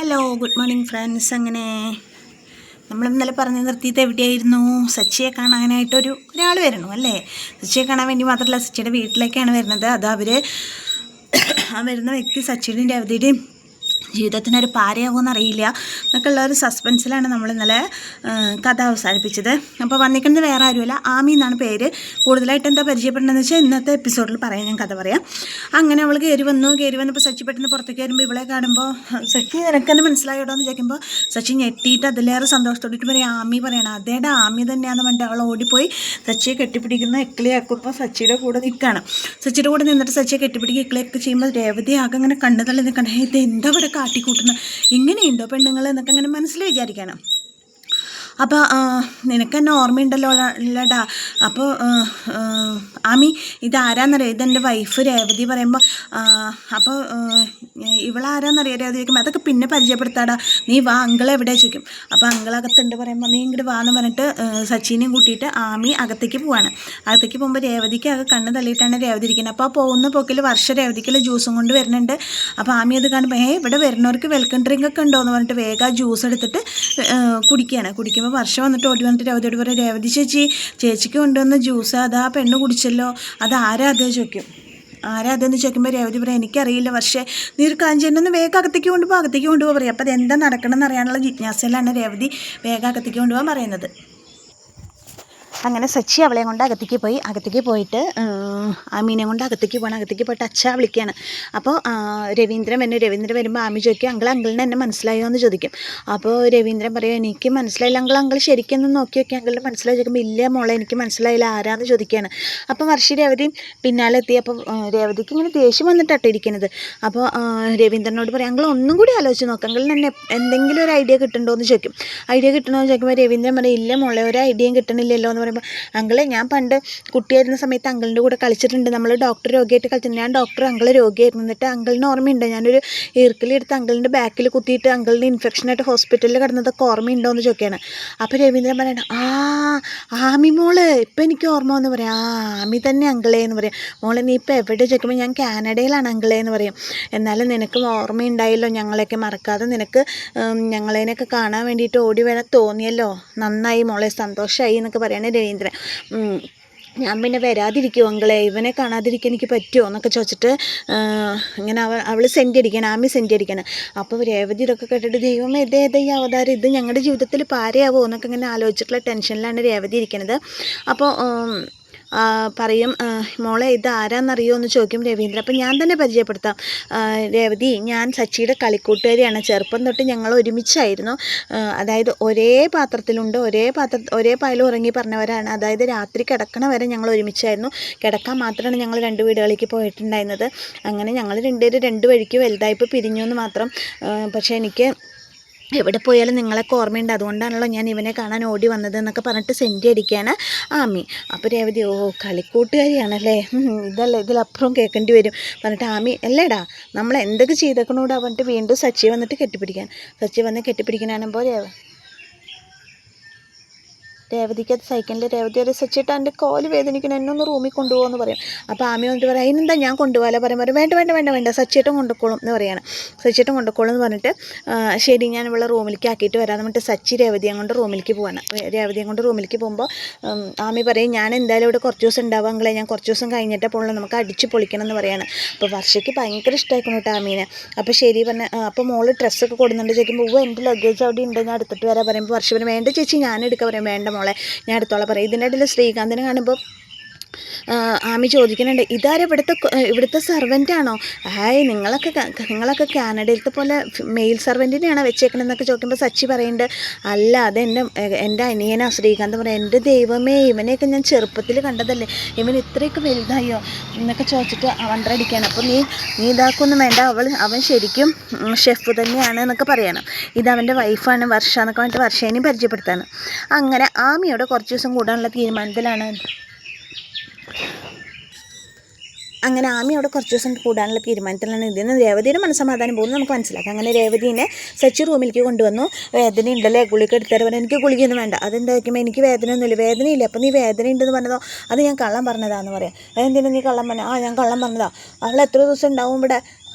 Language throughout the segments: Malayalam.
Hello, good morning friends. അങ്ങനെ നമ്മൾ ഇന്നലെ പറഞ്ഞു നിർത്തിയത് എവിടെയായിരുന്നു? സച്ചിയെ കാണാനായിട്ടൊരാൾ വരണു അല്ലേ? സച്ചിയെ കാണാൻ വേണ്ടി മാത്രമല്ല, സച്ചിയുടെ വീട്ടിലേക്കാണ് വരുന്നത്. അത് ആ വരുന്ന വ്യക്തി സച്ചിയുടെയും രവതിയുടെയും ജീവിതത്തിനൊരു പാരയാകുമെന്ന് അറിയില്ല എന്നൊക്കെ ഉള്ള ഒരു സസ്പെൻസിലാണ് നമ്മൾ ഇന്നലെ കഥ അവസാനിപ്പിച്ചത്. അപ്പോൾ വന്നിരിക്കുന്നത് വേറെ ആരുമല്ല, ആമി എന്നാണ് പേര്. കൂടുതലായിട്ട് എന്താ പരിചയപ്പെടേണ്ടതെന്ന് വെച്ചാൽ ഇന്നത്തെ എപ്പിസോഡിൽ പറയാം, ഞാൻ കഥ പറയാം. അങ്ങനെ അവൾ കയറി വന്നപ്പോൾ സച്ചി പെട്ടെന്ന് പുറത്തേക്ക് വരുമ്പോൾ ഇവളെ കാണുമ്പോൾ സച്ചി നിനക്കെന്നെ മനസ്സിലായോടോ എന്ന് ചോദിക്കുമ്പോൾ സച്ചി ഞെട്ടിയിട്ട് അതിലേറെ സന്തോഷത്തോടിട്ട് പറയും, ആമി പറയണം. അതേടാ ആമി തന്നെയാണെന്ന് പറഞ്ഞിട്ട് അവൾ ഓടിപ്പോയി സച്ചിയെ കെട്ടിപ്പിടിക്കുന്ന എക്കിളിയാക്കുമ്പോൾ സച്ചിയുടെ കൂടെ നിൽക്കുകയാണ്. സച്ചിയുടെ കൂടെ നിന്നിട്ട് സച്ചിയെ കെട്ടിപ്പിടിക്കുക ഇക്കിളിയൊക്കെ ചെയ്യുമ്പോൾ രേവതി ആകെ അങ്ങനെ കണ്ണു തള്ളി നിൽക്കണം. ഇത് എന്താ ഇവിടെ കാട്ടിക്കൂട്ടുന്നത്, ഇങ്ങനെയുണ്ടോ പെണ്ണുങ്ങൾ എന്നൊക്കെ അങ്ങനെ മനസ്സിൽ വിചാരിക്കണം. അപ്പോൾ നിനക്കെന്നെ ഓർമ്മയുണ്ടല്ലോ അല്ലടാ. അപ്പോൾ ആമി ഇതാരാന്നറിയാം, ഇതെൻ്റെ വൈഫ് രേവതി പറയുമ്പോൾ അപ്പോൾ ഇവളാരാന്നറിയാം രേവതി ചോദിക്കുമ്പോൾ അതൊക്കെ പിന്നെ പരിചയപ്പെടുത്താടാ, നീ വാ അങ്കിൾ എവിടെ ചോദിക്കും. അപ്പോൾ അങ്കിളകത്തുണ്ട് പറയുമ്പോൾ നീ ഇങ്ങോട്ട് വാന്ന് പറഞ്ഞിട്ട് സച്ചിനെയും കൂട്ടിയിട്ട് ആമി അകത്തേക്ക് പോവാണ്. അകത്തേക്ക് പോകുമ്പോൾ രേവതിക്ക് അത് കണ്ണ് തള്ളിയിട്ടാണ് രേവതി ഇരിക്കുന്നത്. അപ്പോൾ പോകുന്ന പോക്കിൽ വർഷ രേവതിക്കുള്ള ജ്യൂസും കൊണ്ട് വരുന്നുണ്ട്. അപ്പോൾ ആമി അത് കാണുമ്പോൾ ഇവിടെ വരുന്നവർക്ക് വെൽക്കം ഡ്രിങ്ക് ഒക്കെ ഉണ്ടോ എന്ന് പറഞ്ഞിട്ട് വേഗം ആ ജ്യൂസ് എടുത്തിട്ട് കുടിക്കുമ്പോൾ വർഷം വന്നിട്ട് ഓടി വന്നിട്ട് രേവതിയോട് പറയും, രേവതി ചേച്ചിക്ക് കൊണ്ടുവന്ന ജ്യൂസ് അതാ പെണ്ണ് കുടിച്ചല്ലോ, അത് ആരാ അതേ ചോദിക്കും. ആരാ അതെന്ന് ചോദിക്കുമ്പോൾ രേവതി പറയും, എനിക്കറിയില്ല പക്ഷേ നീ ഒരു കാഞ്ചേനൊന്ന് വേഗം അകത്തേക്ക് കൊണ്ടുപോകാൻ പറയും. അപ്പോൾ അതെന്താ നടക്കണമെന്ന് അറിയാനുള്ള ജിജ്ഞാസയിലാണ് രേവതി വേഗം അകത്തേക്ക് കൊണ്ടുപോകാൻ പറയുന്നത്. അങ്ങനെ സച്ചി അവളെ കൊണ്ട് അകത്തേക്ക് പോയിട്ട് ആമീനെ കൊണ്ട് അകത്തേക്ക് പോയിട്ട് അച്ഛ വിളിക്കുകയാണ്. അപ്പോൾ രവീന്ദ്രൻ വരുമ്പോൾ ആമി ചോദിക്കും, അങ്കിളിനെ എന്നെ മനസ്സിലായോ എന്ന് ചോദിക്കും. അപ്പോൾ രവീന്ദ്രൻ പറയും, എനിക്ക് മനസ്സിലായില്ല അങ്കിൾ ശരിക്കൊന്ന് നോക്കി നോക്കി അങ്കിളിന് മനസ്സിലായി ചോദിക്കുമ്പോൾ ഇല്ല മോളെ എനിക്ക് മനസ്സിലായില്ല ആരാന്ന് ചോദിക്കുകയാണ്. അപ്പോൾ വർഷി രേവതി പിന്നാലെ എത്തി. അപ്പോൾ രേവതിക്ക് ഇങ്ങനെ ദേഷ്യം വന്നിട്ടാട്ടോ ഇരിക്കുന്നത്. അപ്പോൾ രവീന്ദ്രനോട് പറയും, അങ്കിൾ ഒന്നും കൂടി ആലോചിച്ച് നോക്കാം, അങ്കിളിന് എന്നെ എന്തെങ്കിലും ഒരു ഐഡിയ കിട്ടുന്നുണ്ടോ എന്ന് ചോദിക്കും. ചോദിക്കുമ്പോൾ രവീന്ദ്രൻ പറയും, ഇല്ല മോളെ ഒരു ഐഡിയയും കിട്ടണില്ലല്ലോ എന്ന് പറയുമ്പോൾ, അങ്കിളെ ഞാൻ പണ്ട് കുട്ടിയായിരുന്ന സമയത്ത് അങ്കിളിൻ്റെ കൂടെ കളിച്ചിട്ടുണ്ട്, നമ്മൾ ഡോക്ടർ രോഗിയായിട്ട് കളിച്ചിട്ടുണ്ട്. ഞാൻ ഡോക്ടർ അങ്കിൾ രോഗിയായിരുന്നു. എന്നിട്ട് അങ്കിളിന് ഓർമ്മയുണ്ട്, ഞാനൊരു ഈർക്കിലെടുത്ത് അങ്കിളിൻ്റെ ബാക്കിൽ കുത്തിയിട്ട് അങ്കിളിന് ഇൻഫെക്ഷനായിട്ട് ഹോസ്പിറ്റലിൽ കിടന്നതൊക്കെ ഓർമ്മയുണ്ടോ എന്ന് ചോദിക്കുകയാണ്. അപ്പോൾ രവീന്ദ്രൻ പറയണം, ആമി മോള് ഇപ്പം എനിക്ക് ഓർമ്മ എന്ന് പറയാം, ആമി തന്നെ അങ്കിളേ എന്ന് പറയാം. മോളെ നീ ഇപ്പം എവിടെ ചോദിക്കുമ്പോൾ ഞാൻ കാനഡയിലാണ് അങ്കിളേ എന്ന് പറയും. എന്നാലും നിനക്ക് ഓർമ്മയുണ്ടായല്ലോ, ഞങ്ങളെയൊക്കെ മറക്കാതെ നിനക്ക് ഞങ്ങളേനൊക്കെ കാണാൻ വേണ്ടിയിട്ട് ഓടി വരാൻ തോന്നിയല്ലോ, നന്നായി മോളെ, സന്തോഷമായി എന്നൊക്കെ പറയണേ രവീന്ദ്രൻ. ഞാൻ പിന്നെ വരാതിരിക്കുമോ അങ്കിളെ, ഇവനെ കാണാതിരിക്കാൻ എനിക്ക് പറ്റുമോ എന്നൊക്കെ ചോദിച്ചിട്ട് ഇങ്ങനെ അവൾ ആമി സെൻറ്റി അടിക്കണം. അപ്പോൾ രേവതി ഇതൊക്കെ കേട്ടിട്ട് ദൈവമേ ഇതേതാ ഈ അവതാരം, ഇത് ഞങ്ങളുടെ ജീവിതത്തിൽ പാരയാവോ എന്നൊക്കെ ഇങ്ങനെ ആലോചിച്ചിട്ടുള്ള ടെൻഷനിലാണ് രേവതി ഇരിക്കുന്നത്. അപ്പോൾ പറയും, മോളെ ഇത് ആരാന്നറിയോ എന്ന് ചോദിക്കും രവീന്ദ്രൻ. അപ്പം ഞാൻ തന്നെ പരിചയപ്പെടുത്താം, രേവതി ഞാൻ സച്ചിയുടെ കളിക്കൂട്ടുകാരിയാണ്. ചെറുപ്പം തൊട്ട് ഞങ്ങൾ ഒരുമിച്ചായിരുന്നു. അതായത് ഒരേ പാത്രത്തിലുണ്ട്, ഒരേ പായൽ ഉറങ്ങി പറഞ്ഞവരാണ്. അതായത് രാത്രി കിടക്കണ വരെ ഞങ്ങൾ ഒരുമിച്ചായിരുന്നു. കിടക്കാൻ മാത്രമാണ് ഞങ്ങൾ 2 വീടുകളിലേക്ക് പോയിട്ടുണ്ടായിരുന്നത്. അങ്ങനെ ഞങ്ങൾ രണ്ടുപേരും 2 വഴിക്ക് വലുതായപ്പോൾ പിരിഞ്ഞു എന്ന് മാത്രം. പക്ഷേ എനിക്ക് എവിടെ പോയാലും നിങ്ങളൊക്കെ ഓർമ്മയുണ്ട്, അതുകൊണ്ടാണല്ലോ ഞാൻ ഇവനെ കാണാൻ ഓടി വന്നത് എന്നൊക്കെ പറഞ്ഞിട്ട് സെൻറ്റി അടിക്കുകയാണ് ആമി. അപ്പോൾ രേവതി കളിക്കൂട്ടുകാരിയാണല്ലേ, ഇതിലപ്പുറം കേൾക്കേണ്ടി വരും പറഞ്ഞിട്ട് ആമി, അല്ലേടാ നമ്മൾ എന്തൊക്കെ ചെയ്തേക്കണോടാ പറഞ്ഞിട്ട് വീണ്ടും സച്ചി വന്നിട്ട് കെട്ടിപ്പിടിക്കാനാകുമ്പോൾ രേവതിക്ക് അത് സഹിക്കണില്ല. രേവതി ഒരു സച്ചിട്ട് എൻ്റെ കോല് വേദനിക്കണം, എന്നൊന്ന് റൂമിൽ കൊണ്ടുപോകുമെന്ന് പറയും. അപ്പോൾ ആമി വന്നിട്ട് പറയും, അതിനെന്താ ഞാൻ കൊണ്ടുപോകാല വേണ്ട സച്ചിയേട്ടൻ കൊണ്ടുപോക്കോളും എന്ന് പറയാണ്. സച്ചിയേട്ടൻ കൊണ്ടുപോക്കോളും എന്ന് പറഞ്ഞിട്ട് ശരി ഞാൻ ഇവിടെ റൂമിലേക്ക് ആക്കിയിട്ട് വരാമെന്ന് പറഞ്ഞിട്ട് സച്ചി രേവതിയും കൊണ്ട് റൂമിലേക്ക് പോകുമ്പോൾ ആമി പറയും, ഞാൻ എന്തായാലും ഇവിടെ കുറച്ച് ദിവസം ഉണ്ടാവും അങ്കിളെ, ഞാൻ കുറച്ച് ദിവസം കഴിഞ്ഞിട്ടേ പോകുള്ളൂ, നമുക്ക് അടിച്ച് പൊളിക്കണം എന്ന് പറയാണ്. അപ്പോൾ വർഷയ്ക്ക് ഭയങ്കര ഇഷ്ടമായിക്കണം കേട്ടോ ആമീനെ. അപ്പോൾ ശരി പറഞ്ഞ അപ്പോൾ മോള് ഡ്രസ്സൊക്കെ കൊടുക്കുന്നുണ്ട് ചോദിക്കുമ്പോൾ എൻ്റെ ലഗേജ് അവിടെ ഉണ്ട്, ഞാൻ എടുത്തിട്ട് വരാൻ പറയുമ്പോൾ വർഷം പറയും, വേണ്ട ചേച്ചി ഞാൻ എടുക്കാൻ പറയും, വേണ്ട മോളെ ഞാൻ അടുത്തോളം പറയും. ഇതിൻ്റെ ഇടയിൽ ശ്രീകാന്തിനെ കാണുമ്പോൾ ആമി ചോദിക്കുന്നുണ്ട്, ഇതാരും ഇവിടുത്തെ സെർവൻ്റാണോ? നിങ്ങളൊക്കെ കാനഡയിലത്തെ പോലെ മെയിൽ സെർവൻറ്റിനെയാണോ വെച്ചേക്കണമെന്നൊക്കെ ചോദിക്കുമ്പോൾ സച്ചി പറയുന്നുണ്ട്, അല്ല അത് എൻ്റെ അനിയനാ ശ്രീകാന്ത് പറയും. എൻ്റെ ദൈവമേ ഇവനെയൊക്കെ ഞാൻ ചെറുപ്പത്തിൽ കണ്ടതല്ലേ, ഇവൻ ഇത്രയൊക്കെ വലുതായോ എന്നൊക്കെ ചോദിച്ചിട്ട് വണ്ടടിക്കുകയാണ്. അപ്പോൾ നീ ഇതാക്കൊന്നും വേണ്ട, അവൻ ശരിക്കും ഷെഫ് തന്നെയാണ് എന്നൊക്കെ പറയണം. ഇതവൻ്റെ വൈഫാണ് വർഷ എന്നൊക്കെ പറഞ്ഞിട്ട് വർഷേനെയും പരിചയപ്പെടുത്താണ്. അങ്ങനെ ആമിയോട് കുറച്ച് ദിവസം കൂടാനുള്ള തീരുമാനത്തിലാണ്. അങ്ങനെ ആമി അവിടെ കുറച്ച് ദിവസം കൂടാനുള്ള തീരുമാനത്തിലാണ്. ഇതിന് രേവതിയുടെ മനസ്സമാധാനം പോകുന്നത് നമുക്ക് മനസ്സിലാക്കാം. അങ്ങനെ രേവതിനെ സച്ചി റൂമിലേക്ക് കൊണ്ടുവന്നു. വേദന ഉണ്ടല്ലേ, ഗുളിക എടുത്തരാൻ പറഞ്ഞു. എനിക്ക് ഗുളികയൊന്നും വേണ്ട, അതെന്താ വയ്ക്കുമ്പോൾ എനിക്ക് വേദനയില്ല. അപ്പോൾ നീ വേദന ഉണ്ടെന്ന് പറഞ്ഞതോ, അത് ഞാൻ കള്ളം പറഞ്ഞതാന്ന് പറയാം. അതെന്തിനാ നീ കള്ളം പറഞ്ഞ? ഞാൻ കള്ളം പറഞ്ഞതാ. അവൾ എത്ര ദിവസം ഉണ്ടാവും ഇവിടെ?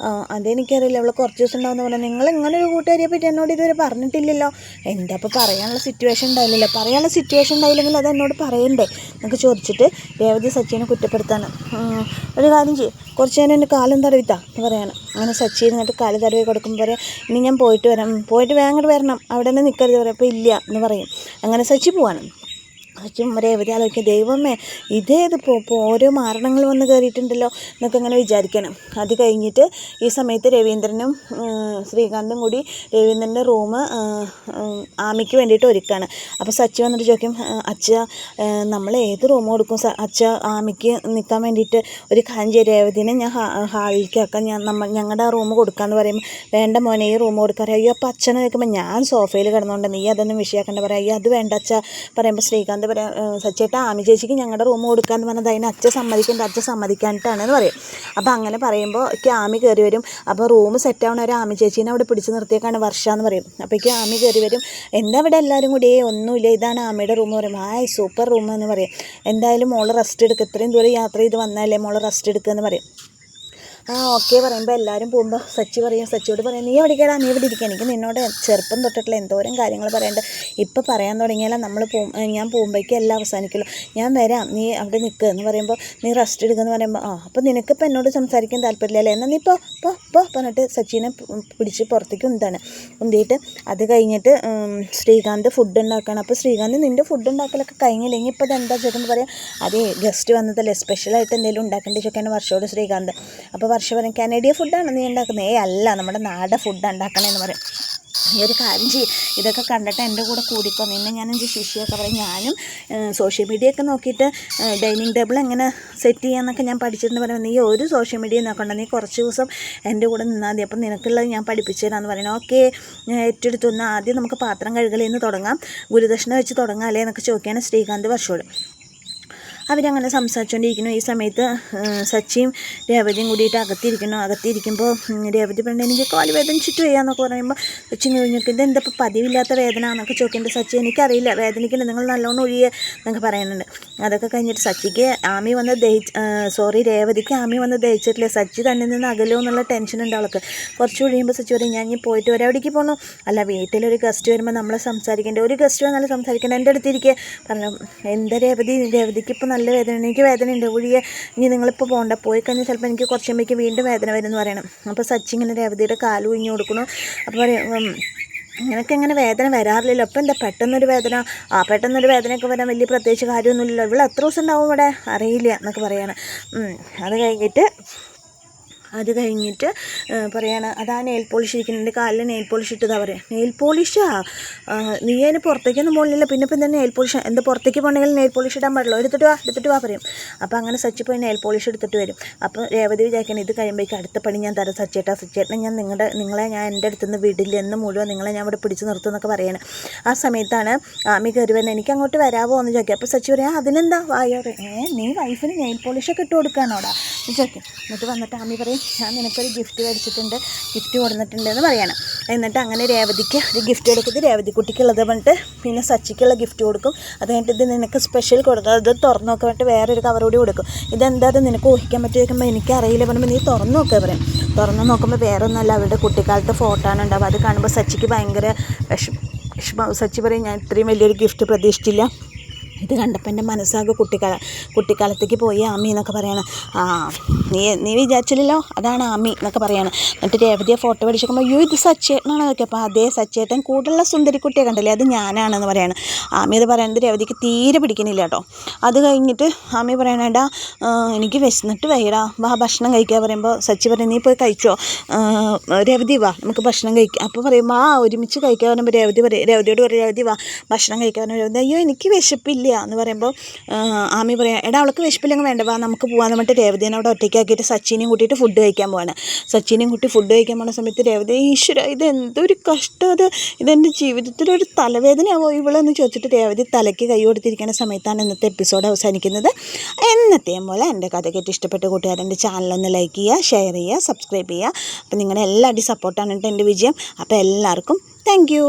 അതെനിക്കറിയില്ല, അവൾ കുറച്ച് ദിവസം ഉണ്ടാവുമെന്ന് പറഞ്ഞാൽ. നിങ്ങൾ ഇങ്ങനെ ഒരു കൂട്ടുകാരിയെ പറ്റി എന്നോട് ഇതുവരെ പറഞ്ഞിട്ടില്ലല്ലോ. എന്താ അപ്പോൾ പറയാനുള്ള സിറ്റുവേഷൻ ഉണ്ടായില്ലല്ലോ. പറയാനുള്ള സിറ്റുവേഷൻ ഉണ്ടായില്ലെങ്കിൽ അത് എന്നോട് പറയണ്ടേ എന്നൊക്കെ ചോദിച്ചിട്ട് രേവതി സച്ചിനെ കുറ്റപ്പെടുത്താണ്. ഒരു കാര്യം ചെയ്യും, കുറച്ച് നേരം എൻ്റെ കാലം തടവിത്താ എന്ന് പറയാണ്. അങ്ങനെ സച്ചി ഇരുന്നിട്ട് കാല് തടവി കൊടുക്കുമ്പോൾ പറയാം, ഇനി ഞാൻ പോയിട്ട് വരാം, പോയിട്ട് വേഗം വരണം, അവിടെ തന്നെ നിൽക്കരുത് പറയാം. അപ്പോൾ ഇല്ല എന്ന് പറയും. അങ്ങനെ സച്ചി പോവാണ്. സച്ചും രേവതി ആലോചിക്കും, ദൈവമേ ഇതേത് ഓരോ മരണങ്ങൾ വന്ന് കയറിയിട്ടുണ്ടല്ലോ എന്നൊക്കെ അങ്ങനെ വിചാരിക്കണം. അത് കഴിഞ്ഞിട്ട് ഈ സമയത്ത് രവീന്ദ്രനും ശ്രീകാന്തും കൂടി രവീന്ദ്രൻ്റെ റൂം ആമിക്ക് വേണ്ടിയിട്ട് ഒരുക്കുകയാണ്. അപ്പോൾ സച്ചി വന്നിട്ട് ചോദിക്കും, അച്ഛ നമ്മൾ ഏത് റൂം കൊടുക്കും അച്ഛ ആമിക്ക് നിൽക്കാൻ വേണ്ടിയിട്ട്? ഒരു കാര്യം ചെയ്യും, രേവതിനെ ഞാൻ ഹാളിലേക്ക് ആക്കാം, ഞങ്ങളുടെ ആ റൂം കൊടുക്കാമെന്ന് പറയുമ്പോൾ, വേണ്ട മോനെ ഈ റൂം കൊടുക്കാൻ. അയ്യോ അപ്പോൾ അച്ഛനെ നിൽക്കുമ്പോൾ ഞാൻ സോഫയിൽ കിടന്നുകൊണ്ട് നീ അതൊന്നും വിഷയമാക്കേണ്ട പറയാം. അയ്യോ അത് വേണ്ട അച്ഛ പറയുമ്പോൾ ശ്രീകാന്ത് പറയാം, സച്ചേട്ടാ ആമി ചേച്ചിക്ക് ഞങ്ങളുടെ റൂം കൊടുക്കാമെന്ന് പറഞ്ഞത് അതിന് അച്ഛൻ സമ്മതിക്കേണ്ട, അച്ഛൻ സമ്മതിക്കാനിട്ടാണെന്ന് പറയും. അപ്പോൾ അങ്ങനെ പറയുമ്പോൾ ആമി കയറി വരും. അപ്പോൾ റൂം സെറ്റ് ആവണ ഒരു ആമി ചേച്ചീനെ അവിടെ പിടിച്ച് നിർത്തിയേക്കാണ് വർഷ എന്ന് പറയും. അപ്പോഴേക്കും ആമി കയറി വരും. എന്താ ഇവിടെ എല്ലാവരും കൂടി ഒന്നുമില്ല, ഇതാണ് ആമിയുടെ റൂം പറയും. സൂപ്പർ റൂം എന്ന് പറയും. എന്തായാലും മോള് റെസ്റ്റ് എടുക്കുക, ഇത്രയും ദൂരം യാത്ര ചെയ്ത് വന്നാലേ മോള് റെസ്റ്റ് എടുക്കുക എന്ന് പറയും. ഓക്കെ പറയുമ്പോൾ എല്ലാവരും പോകുമ്പോൾ സച്ചിയോട് പറയും, നീ എവിടെ കേടാ, നീ ഇവിടെ ഇരിക്കുക, എനിക്ക് നിന്നോട് ചെറുപ്പം തൊട്ടിട്ടുള്ള എന്തോരം കാര്യങ്ങൾ പറയേണ്ടത്, ഇപ്പം പറയാൻ തുടങ്ങിയാൽ ഞാൻ പോകുമ്പോഴേക്കും എല്ലാം അവസാനിക്കുള്ളൂ, ഞാൻ വരാം, നീ അവിടെ നിൽക്കുക എന്ന് പറയുമ്പോൾ, നീ റെസ്റ്റ് എടുക്കുമെന്ന് പറയുമ്പോൾ, അപ്പോൾ നിനക്കിപ്പോൾ എന്നോട് സംസാരിക്കാൻ താല്പര്യമില്ലല്ലേ, എന്നാൽ നീ പോ പറഞ്ഞിട്ട് സച്ചിനെ പിടിച്ച് പുറത്തേക്ക് ഉന്തിയിട്ട് അത് കഴിഞ്ഞിട്ട് ശ്രീകാന്ത് ഫുഡ് ഉണ്ടാക്കണം. അപ്പോൾ ശ്രീകാന്ത് നിൻ്റെ ഫുഡ് ഉണ്ടാക്കലൊക്കെ കഴിഞ്ഞില്ലെങ്കിൽ ഇപ്പോൾ ഇതെന്താ ചോദിക്കുമ്പോൾ പറയാം, അതേ ഗസ്റ്റ് വന്നതല്ലേ, സ്പെഷ്യലായിട്ട് എന്തെങ്കിലും ഉണ്ടാക്കേണ്ട ചോദിക്കാണ് വർഷയോട് ശ്രീകാന്ത്. അപ്പോൾ വർഷ പറയും, കനേഡിയൻ ഫുഡാണ് നീ ഉണ്ടാക്കുന്നത്? അല്ല, നമ്മുടെ നാടൻ ഫുഡ് ഉണ്ടാക്കണമെന്ന് പറയും. ഈ ഒരു കാര്യം ചെയ്യും, ഇതൊക്കെ കണ്ടിട്ട് എൻ്റെ കൂടെ കൂടിക്കോ, നിന്നെ ഞാൻ എൻ്റെ ശിഷ്യൊക്കെ പറയും. ഞാനും സോഷ്യൽ മീഡിയ ഒക്കെ നോക്കിയിട്ട് ഡൈനിങ് ടേബിൾ എങ്ങനെ സെറ്റ് ചെയ്യാമെന്നൊക്കെ ഞാൻ പഠിച്ചിട്ടുണ്ട് പറയുമ്പോൾ, നീ ഒരു സോഷ്യൽ മീഡിയ നോക്കണ്ട, നീ കുറച്ച് ദിവസം എൻ്റെ കൂടെ നിന്നാൽ മതി, അപ്പം നിനക്കുള്ളത് ഞാൻ പഠിപ്പിച്ചു തരാമെന്ന് പറയണം. ഓക്കെ ഞാൻ ഏറ്റെടുത്തു, ആദ്യം നമുക്ക് പാത്രം കഴുകലെന്ന് തുടങ്ങാം, ഗുരുദക്ഷിണ വെച്ച് തുടങ്ങാമല്ലേ എന്നൊക്കെ ചോദിക്കുകയാണ് ശ്രീകാന്ത് വർഷോട്. അവരങ്ങനെ സംസാരിച്ചുകൊണ്ടിരിക്കുന്നു. ഈ സമയത്ത് സച്ചിയും രേവതിയും കൂടിയിട്ട് അകത്തിരിക്കുമ്പോൾ രേവതി പറഞ്ഞു, എനിക്ക് കാല് വേദനിച്ചിട്ട് വയ്യാന്നൊക്കെ പറയുമ്പോൾ സച്ചി കഴിഞ്ഞിട്ട് ഇതെന്താ ഇപ്പോൾ പതിവില്ലാത്ത വേദന എന്നൊക്കെ ചോദിക്കേണ്ടത്. സച്ചി എനിക്കറിയില്ല, വേദനിക്കണ്ട, നിങ്ങൾ നല്ലോണം ഒഴിയേ എന്നൊക്കെ പറയുന്നുണ്ട്. അതൊക്കെ കഴിഞ്ഞിട്ട് സച്ചിക്ക് ആമി വന്ന് രേവതിക്ക് ആമി വന്ന് ദഹിച്ചിട്ടില്ല, സച്ചി തന്നെ നിന്ന് അകലോ എന്നുള്ള ടെൻഷൻ ഉണ്ട് അവൾക്ക്. കുറച്ച് കഴിയുമ്പോൾ സച്ചി പറയും, ഞാൻ ഇനി പോയിട്ട് വരാം. എവിടേക്ക് പോകണു? അല്ല, വീട്ടിലൊരു ഗസ്റ്റ് വരുമ്പോൾ നമ്മൾ സംസാരിക്കേണ്ട, ഒരു ഗസ്റ്റ് വന്നാലും സംസാരിക്കേണ്ട, എൻ്റെ അടുത്തിരിക്കുക പറഞ്ഞു. എന്താ രേവതിക്ക് ഇപ്പോൾ നല്ല വേദന, എനിക്ക് വേദനയുണ്ട്, ഒഴിയെ ഇനി നിങ്ങളിപ്പോൾ പോകണ്ട, പോയി കഴിഞ്ഞാൽ ചിലപ്പോൾ എനിക്ക് കുറച്ച് കഴിയുമ്പോഴേക്കും വീണ്ടും വേദന വരുമെന്ന് പറയണം. അപ്പോൾ സച്ചി ഇങ്ങനെ രേവതിയുടെ കാല് ഉഴിഞ്ഞു കൊടുക്കണം. അപ്പോൾ പറയും, നിനക്ക് എങ്ങനെ വേദന വരാറില്ലല്ലോ, അപ്പോൾ എന്താ പെട്ടെന്നൊരു വേദനയൊക്കെ വരാൻ വലിയ പ്രത്യേകിച്ച് കാര്യമൊന്നുമില്ലല്ലോ, ഇവിടെ എത്ര ദിവസം ഉണ്ടാവും ഇവിടെ അറിയില്ല എന്നൊക്കെ പറയാണ്. അത് കഴിഞ്ഞിട്ട് പറയാണ്, അതാ നെയിൽ പോളിഷ് ഇരിക്കുന്നത്, എൻ്റെ കാലിൽ നെയിൽ പോളിഷ് ഇട്ടതാ പറയാം. നെയിൽ പോളിഷാ? നീ അതിന് പുറത്തേക്കൊന്നും പോകണില്ല, പിന്നെ ഇപ്പം തന്നെ നെയിൽ പോളിഷ്, എന്താ പുറത്തേക്ക് പോകണമെങ്കിൽ നെയിൽ പോളിഷ് ഇടാൻ പാടുള്ളൂ, എടുത്തിട്ട് വാ പറയും. അപ്പോൾ അങ്ങനെ സച്ചി പോയി നെയിൽ പോളിഷ് എടുത്തിട്ട് വരും. അപ്പോൾ രേവതി വിചാരിക്കണം, ഇത് കഴിയുമ്പോഴേക്കും അടുത്ത പണി ഞാൻ തരാം സച്ചേട്ടനെ ഞാൻ നിങ്ങളെ ഞാൻ എൻ്റെ അടുത്തുനിന്ന് വിടില്ല, എന്ന് മുഴുവൻ നിങ്ങളെ ഞാൻ ഇവിടെ പിടിച്ച് നിർത്തും എന്നൊക്കെ പറയണം. ആ സമയത്താണ് ആമി കയറി വരുന്നത്. എനിക്ക് അങ്ങോട്ട് വരാമോ എന്ന് ചോദിക്കാം. അപ്പോൾ സച്ചി പറയാം, അതിനെന്താ വായോ, നീ വൈഫിന് നെയിൽ പോളിഷൊക്കെ ഇട്ട് കൊടുക്കാനോടാ എന്ന് ചോദിക്കും. എന്നിട്ട് വന്നിട്ട് ആമി പറയും, ഞാൻ നിനക്കൊരു ഗിഫ്റ്റ് മേടിച്ചിട്ടുണ്ട്, ഗിഫ്റ്റ് കൊടുത്തിട്ടുണ്ടെന്ന് പറയണം. എന്നിട്ട് അങ്ങനെ രേവതിക്ക് ഒരു ഗിഫ്റ്റ് കൊടുക്കുന്നത് രേവതിക്കുട്ടിക്കുള്ളത് പറഞ്ഞിട്ട് പിന്നെ സച്ചിക്കുള്ള ഗിഫ്റ്റ് കൊടുക്കും. അത് കഴിഞ്ഞിട്ട് ഇത് നിനക്ക് സ്പെഷ്യൽ കൊടുക്കും, അത് തുറന്നു നോക്കാൻ വേണ്ടിയിട്ട് വേറൊരു കവർ കൂടി കൊടുക്കും. ഇതെന്താ അത് നിനക്ക് ഊഹിക്കാൻ പറ്റുമ്പോൾ എനിക്കറിയില്ല പറയുമ്പോൾ, നീ തുറന്നു നോക്കുക പറയും. തുറന്നു നോക്കുമ്പോൾ വേറെ ഒന്നുമല്ല, അവരുടെ കുട്ടിക്കാലത്തെ ഫോട്ടോ ആണ് ഉണ്ടാവും. അത് കാണുമ്പോൾ സച്ചിക്ക് ഭയങ്കര വിഷമം. സച്ചി പറയും, ഞാൻ ഇത്രയും വലിയൊരു ഗിഫ്റ്റ് പ്രതീക്ഷിച്ചില്ല, ഇത് കണ്ടപ്പോൾ എൻ്റെ മനസ്സാകെ കുട്ടിക്കാലത്തേക്ക് പോയി ആമി എന്നൊക്കെ പറയണം. നീ വിചാരിച്ചില്ലല്ലോ, അതാണ് ആമി എന്നൊക്കെ പറയണം. എന്നിട്ട് രേവതിയെ ഫോട്ടോ പഠിച്ചേക്കുമ്പോൾ, അയ്യോ ഇത് സച്ചേട്ടനാണ് നോക്കി. അപ്പോൾ അതേ സച്ചേട്ടൻ കൂടുതലുള്ള സുന്ദരിക്കുട്ടിയെ കണ്ടല്ലേ, അത് ഞാനാണെന്ന് പറയണം. ആമി അത് പറയുന്നത് രേവതിക്ക് തീരെ പിടിക്കണില്ല കേട്ടോ. അത് കഴിഞ്ഞിട്ട് ആമി പറയണേടാ, എനിക്ക് വിശന്നിട്ട് വയ്യടാ, വാ ഭക്ഷണം കഴിക്കാൻ പറയുമ്പോൾ സച്ചി പറയും, നീ പോയി കഴിച്ചോ, രേവതി വാ നമുക്ക് ഭക്ഷണം കഴിക്കാം. അപ്പോൾ പറയും, ഒരുമിച്ച് കഴിക്കാൻ പറയുമ്പോൾ രേവതിയോട് പറയും, രേവതി വാ ഭക്ഷണം കഴിക്കാൻ പറയുമ്പോൾ രേവതി, അയ്യോ എനിക്ക് വിശപ്പില്ല എന്ന് പറയുമ്പോൾ ആമി പറയാം, എടാ അവൾക്ക് വിശപ്പില്ലെങ്കിൽ വേണ്ട, വാ നമുക്ക് പോകാൻ പറഞ്ഞിട്ട് രേവതിനെ അവിടെ ഒറ്റയ്ക്കാക്കിയിട്ട് സച്ചിനെയും കൂട്ടിയിട്ട് ഫുഡ് കഴിക്കാൻ പോവാണ്. സച്ചിനെയും കൂട്ടി ഫുഡ് കഴിക്കാൻ പോകുന്ന സമയത്ത് രേവതി, ഈശ്വര ഇതെന്തൊരു കഷ്ടം, ഇതെൻ്റെ ജീവിതത്തിലൊരു തലവേദനയാവോ ഇവളെന്ന് ചോദിച്ചിട്ട് രേവതി തലയ്ക്ക് കൈ കൊടുത്തിരിക്കുന്ന സമയത്താണ് ഇന്നത്തെ എപ്പിസോഡ് അവസാനിക്കുന്നത്. എന്നത്തെയും പോലെ എൻ്റെ കഥ കേട്ട് ഇഷ്ടപ്പെട്ട കൂട്ടുകാരെൻ്റെ ചാനലൊന്ന് ലൈക്ക് ചെയ്യുക, ഷെയർ ചെയ്യുക, സബ്സ്ക്രൈബ് ചെയ്യുക. അപ്പോൾ നിങ്ങളുടെ എല്ലാവരുടെയും സപ്പോർട്ടാണ് കേട്ടോ എൻ്റെ വിജയം. അപ്പോൾ എല്ലാവർക്കും താങ്ക് യു.